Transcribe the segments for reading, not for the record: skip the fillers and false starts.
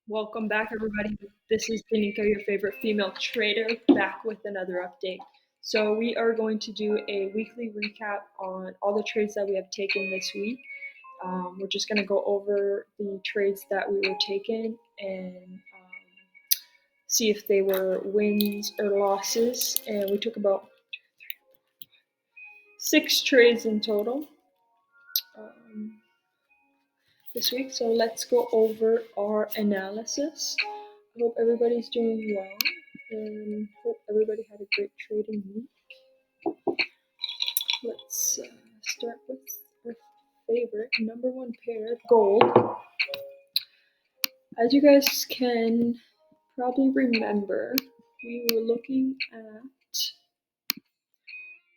Welcome back, everybody. This is Danica, your favorite female trader, back with another update. So, we are going to do a weekly recap on all the trades that we have taken this week. We're just going to go over the trades that we were taking and see if they were wins or losses. And we took about 6 trades in total this week. So, let's go over our analysis. I hope everybody's doing well and hope everybody had a great trading week. Let's start with our favorite number one pair, gold. As you guys can probably remember, we were looking at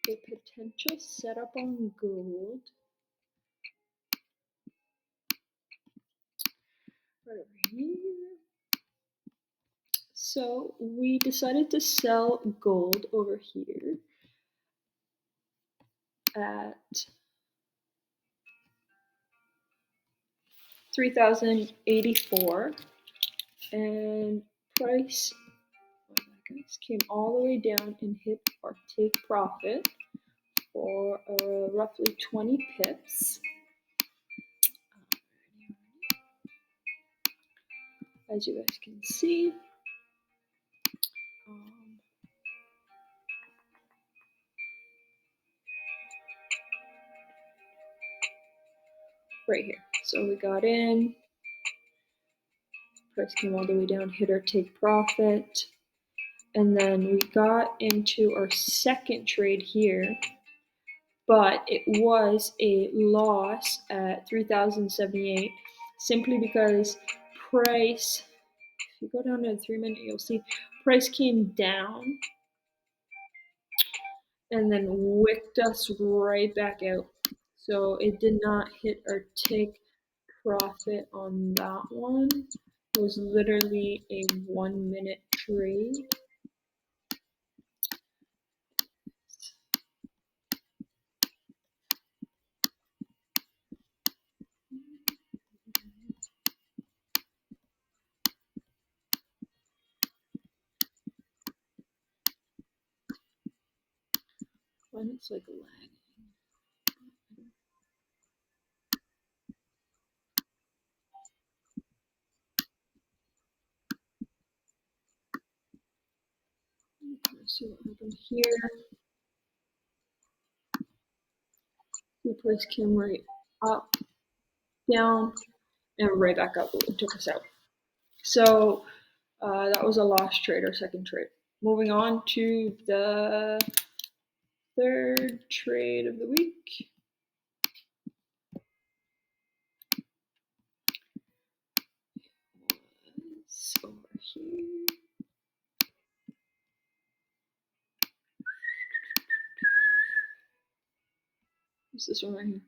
a potential setup on gold right over here. So we decided to sell gold over here at 3,084, and price came all the way down and hit our take profit for roughly 20 pips. As you guys can see, right here. So we got in, price came all the way down, hit our take profit, and then we got into our second trade here, but it was a loss at 3,078 simply because price, if you go down to the 3-minute, you'll see price came down and then wicked us right back out. So it did not hit our take profit on that one. It was literally a 1-minute trade. When it's like lagging. Let's see what happened here. The price came right up, down, and right back up. It took us out. So that was a lost trade, our second trade. Moving on to the third trade of the week. It's over here. What's this one right here?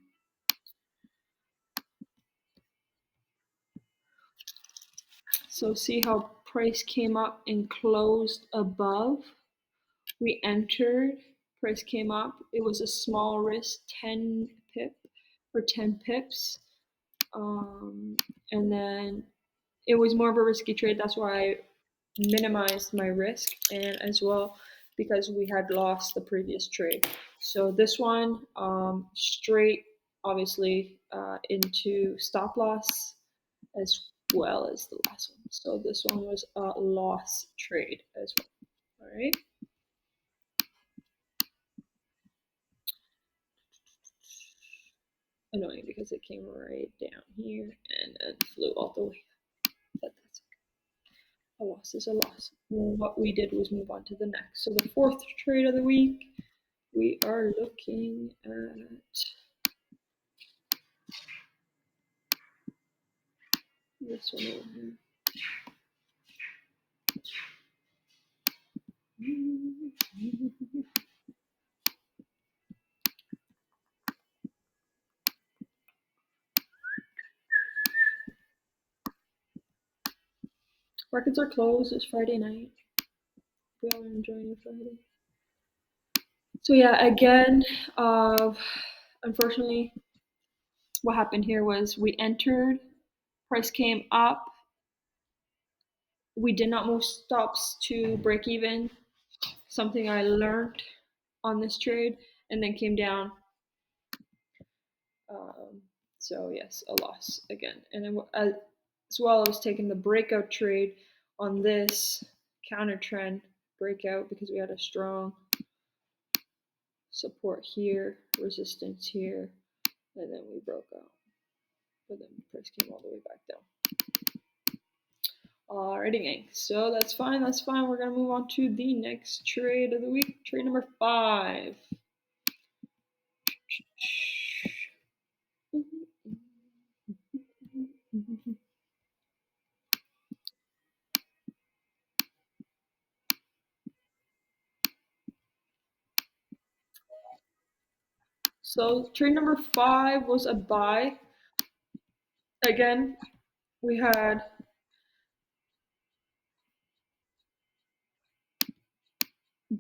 So see how price came up and closed above? We entered, price came up. It was a small risk, 10 pips. And then it was more of a risky trade. That's why I minimized my risk, and as well because we had lost the previous trade. So this one straight, obviously, into stop loss as well as the last one. So this one was a loss trade as well. All right. Annoying because it came right down here and then flew all the way up. But that's okay. A loss is a loss. Well, what we did was move on to the next. So the fourth trade of the week, we are looking at this one over here. Markets are closed. It's Friday night. We all are enjoying your Friday. So yeah, again, unfortunately, what happened here was we entered, price came up, we did not move stops to break even, something I learned on this trade, and then came down. Um, so yes, a loss again. And then as well, I was taking the breakout trade on this counter trend breakout because we had a strong support here, resistance here, and then we broke out. But then the price came all the way back down. Alrighty, gang. So that's fine. That's fine. We're gonna move on to the next trade of the week. Trade number 5. So trade number 5 was a buy. Again, we had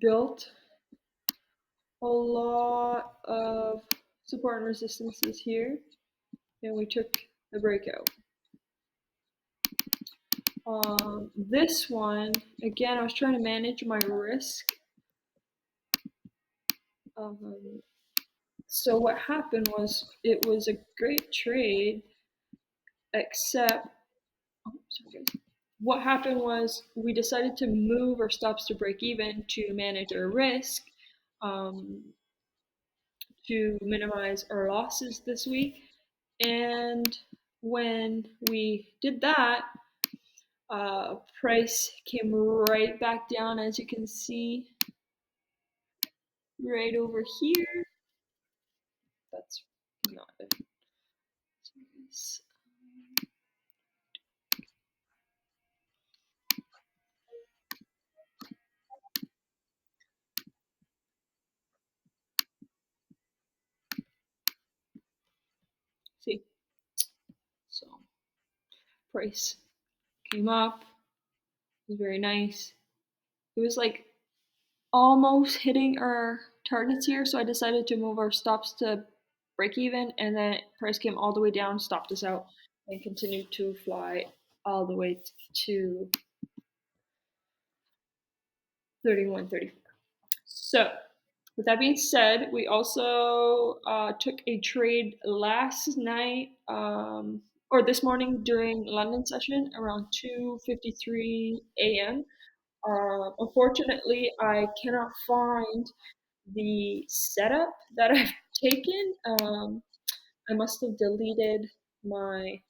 built a lot of support and resistances here, and we took the breakout. This one, again, I was trying to manage my risk. So what happened was it was a great trade, except sorry guys. What happened was we decided to move our stops to break even to manage our risk, um, to minimize our losses this week. And when we did that, price came right back down, as you can see, right over here. That's not it. See, so price came up. It was very nice. It was like almost hitting our targets here, so I decided to move our stops to break even, and then price came all the way down, stopped us out, and continued to fly all the way to 31.34. So, with that being said, we also took a trade last night, or this morning during London session around 2:53 a.m. Unfortunately, I cannot find the setup that I've taken. I must have deleted my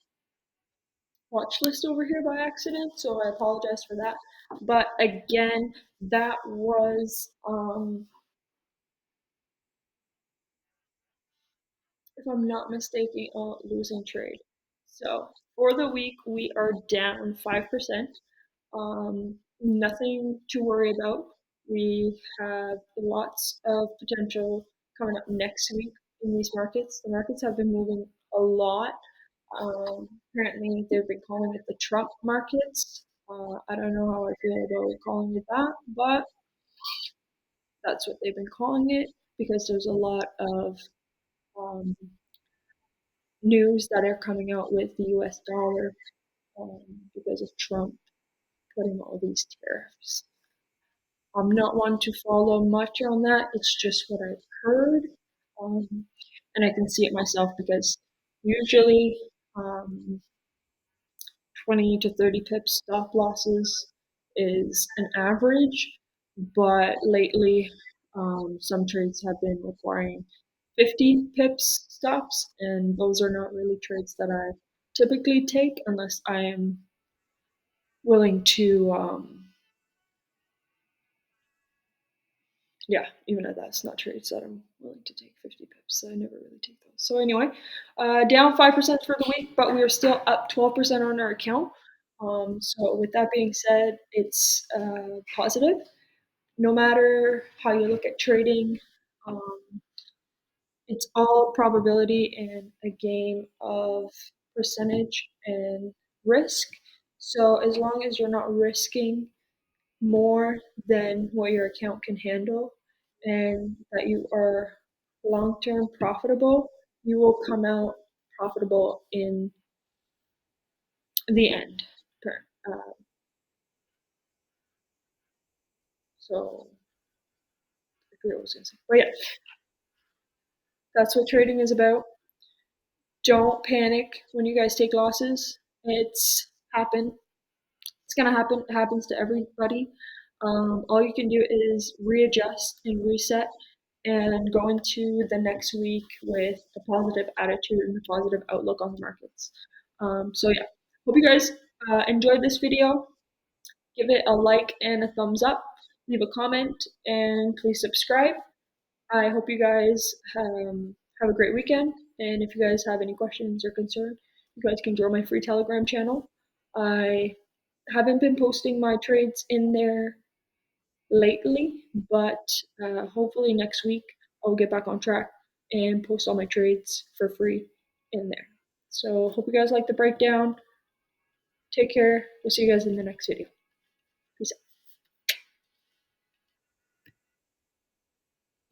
watch list over here by accident, so I apologize for that. But again, that was, if I'm not mistaken, a losing trade. So for the week, we are down 5%. Nothing to worry about. We have lots of potential coming up next week in these markets. The markets have been moving a lot. Apparently, they've been calling it the Trump markets. I don't know how I feel about calling it that, but that's what they've been calling it because there's a lot of um, news that are coming out with the US dollar, because of Trump putting all these tariffs. I'm not one to follow much on that. It's just what I've heard. Um, and I can see it myself because usually, 20 to 30 pips stop losses is an average, but lately, some trades have been requiring 50 pips stops, and those are not really trades that I typically take unless I am willing to, yeah, even at that's not trades that I'm willing to take 50 pips. So I never really take those. So anyway, down 5% for the week, but we are still up 12% on our account. So with that being said, it's positive. No matter how you look at trading, um, it's all probability and a game of percentage and risk. So as long as you're not risking more than what your account can handle and that you are long term profitable, you will come out profitable in the end. So I forget what I was gonna say. But yeah, that's what trading is about. Don't panic when you guys take losses. It's happened. It's gonna happen. It happens to everybody. All you can do is readjust and reset, and go into the next week with a positive attitude and a positive outlook on the markets. So yeah, hope you guys enjoyed this video. Give it a like and a thumbs up. Leave a comment and please subscribe. I hope you guys have a great weekend. And if you guys have any questions or concerns, you guys can join my free Telegram channel. I haven't been posting my trades in there lately, but hopefully next week I'll get back on track and post all my trades for free in there. So hope you guys like the breakdown. Take care. We'll see you guys in the next video. Peace out.